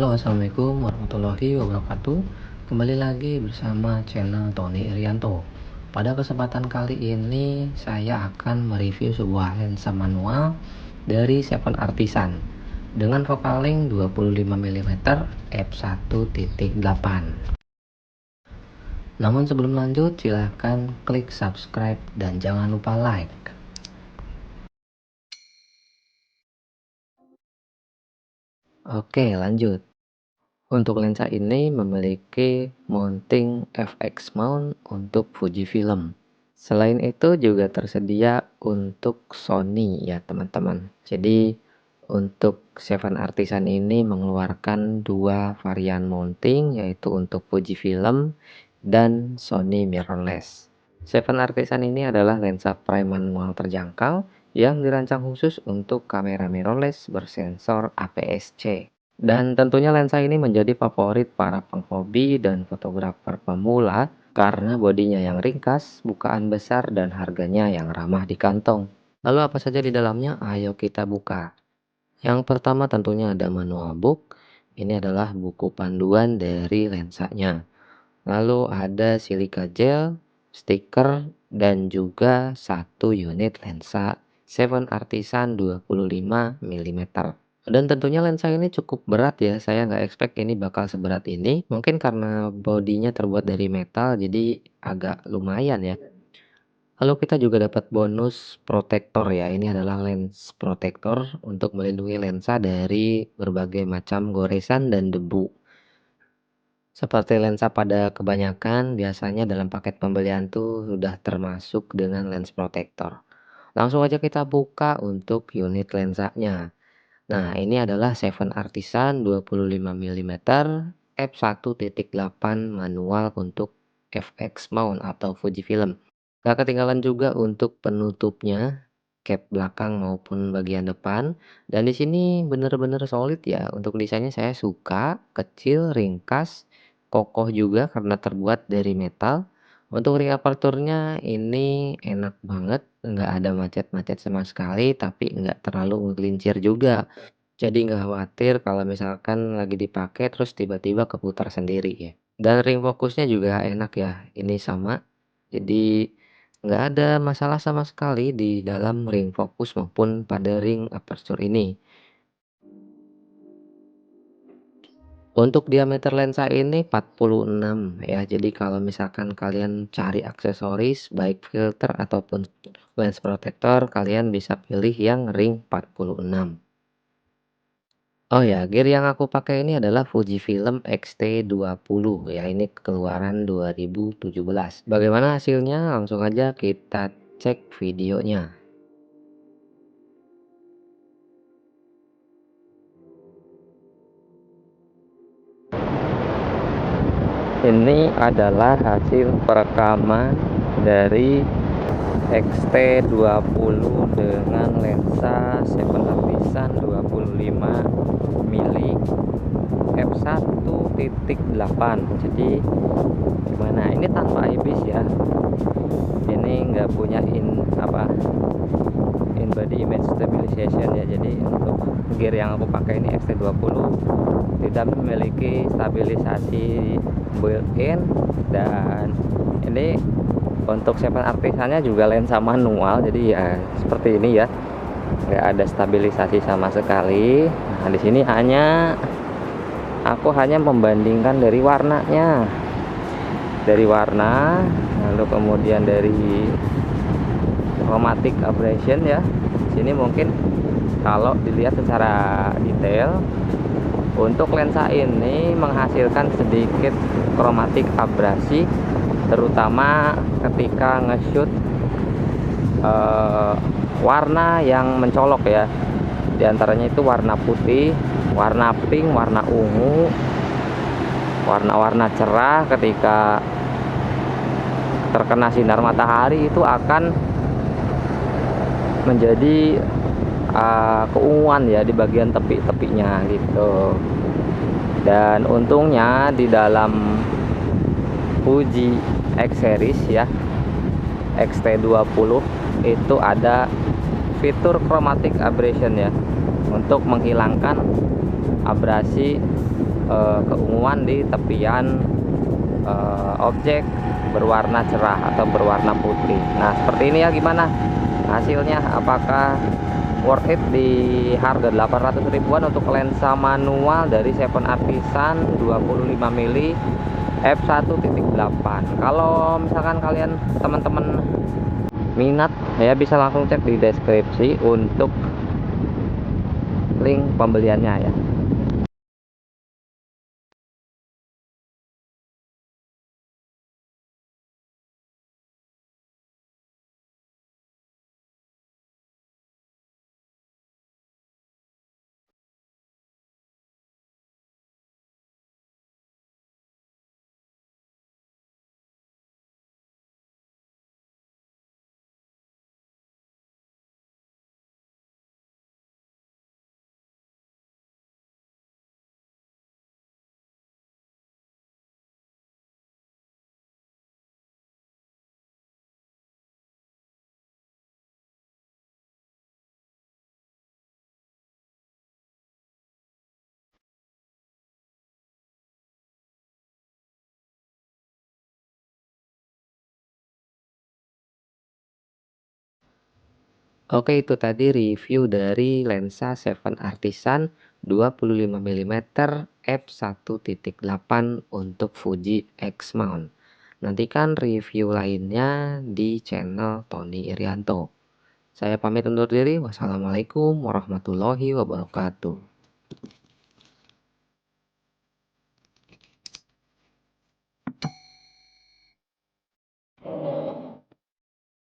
Halo, assalamualaikum warahmatullahi wabarakatuh. Kembali lagi bersama channel Tony Irianto. Pada kesempatan kali ini saya akan mereview sebuah lensa manual dari Seven Artisan dengan focal length 25 mm f1.8. Namun sebelum lanjut, silahkan klik subscribe dan jangan lupa like. Oke, lanjut. Untuk lensa ini memiliki mounting FX mount untuk Fujifilm. Selain itu juga tersedia untuk Sony ya teman-teman. Jadi untuk Seven Artisan ini mengeluarkan dua varian mounting, yaitu untuk Fujifilm dan Sony mirrorless. Seven Artisan ini adalah lensa prime manual terjangkau yang dirancang khusus untuk kamera mirrorless bersensor APS-C. Dan tentunya lensa ini menjadi favorit para penghobi dan fotografer pemula karena bodinya yang ringkas, bukaan besar, dan harganya yang ramah di kantong. Lalu apa saja di dalamnya? Ayo kita buka. Yang pertama tentunya ada manual book. Ini adalah buku panduan dari lensanya. Lalu ada silika gel, stiker, dan juga satu unit lensa Seven Artisan 25 mm. Dan tentunya lensa ini cukup berat ya, saya nggak expect ini bakal seberat ini. Mungkin karena bodinya terbuat dari metal, jadi agak lumayan ya. Lalu kita juga dapat bonus protektor ya, ini adalah lens protektor untuk melindungi lensa dari berbagai macam goresan dan debu. Seperti lensa pada kebanyakan, biasanya dalam paket pembelian tuh sudah termasuk dengan lens protektor. Langsung aja kita buka untuk unit lensanya. Nah, ini adalah Seven Artisan 25 mm f1.8 manual untuk FX mount atau Fujifilm. Gak ketinggalan juga untuk penutupnya, cap belakang maupun bagian depan. Dan di sini bener-bener solid ya. Untuk desainnya saya suka, kecil, ringkas, kokoh juga karena terbuat dari metal. Untuk ring aperturnya ini enak banget, nggak ada macet-macet sama sekali, tapi nggak terlalu ngelincir juga. Jadi nggak khawatir kalau misalkan lagi dipakai terus tiba-tiba keputar sendiri ya. Dan ring fokusnya juga enak ya, ini sama. Jadi nggak ada masalah sama sekali di dalam ring fokus maupun pada ring aperture ini. Untuk diameter lensa ini 46 ya. Jadi kalau misalkan kalian cari aksesoris baik filter ataupun lens protector, kalian bisa pilih yang ring 46. Oh ya, gear yang aku pakai ini adalah Fujifilm X-T20 ya, ini keluaran 2017. Bagaimana hasilnya? Langsung aja kita cek videonya. Ini adalah hasil perekaman dari X-T20 dengan lensa Seven Artisan 25 mili f1.8. Jadi gimana? Ini tanpa IPS ya. Ini nggak punya in body image stabilization ya. Jadi untuk gear yang aku pakai ini X-T20 tidak memiliki stabilisasi built-in, dan ini untuk Seven Artisannya juga lensa manual, jadi ya seperti ini ya, nggak ada stabilisasi sama sekali. Nah, di sini aku hanya membandingkan dari warnanya, lalu kemudian dari chromatic aberration ya. Di sini mungkin kalau dilihat secara detail, untuk lensa ini menghasilkan sedikit chromatic abrasi, terutama ketika nge-shoot warna yang mencolok ya. Di antaranya itu warna putih, warna pink, warna ungu, warna-warna cerah. Ketika terkena sinar matahari itu akan menjadi keunguan ya di bagian tepi-tepinya gitu. Dan untungnya di dalam Fuji X series ya, X-T20 itu ada fitur chromatic aberration ya, untuk menghilangkan abrasi keunguan di tepian objek berwarna cerah atau berwarna putih. Nah, seperti ini ya, gimana hasilnya? Apakah worth it di harga 800 ribuan untuk lensa manual dari Seven Artisan 25 mili f1.8? Kalau misalkan kalian teman-teman minat ya, bisa langsung cek di deskripsi untuk link pembeliannya ya. Oke, itu tadi review dari lensa Seven Artisan 25 mm f1.8 untuk Fuji X Mount. Nantikan review lainnya di channel Tony Irianto. Saya pamit undur diri. Wassalamualaikum warahmatullahi wabarakatuh.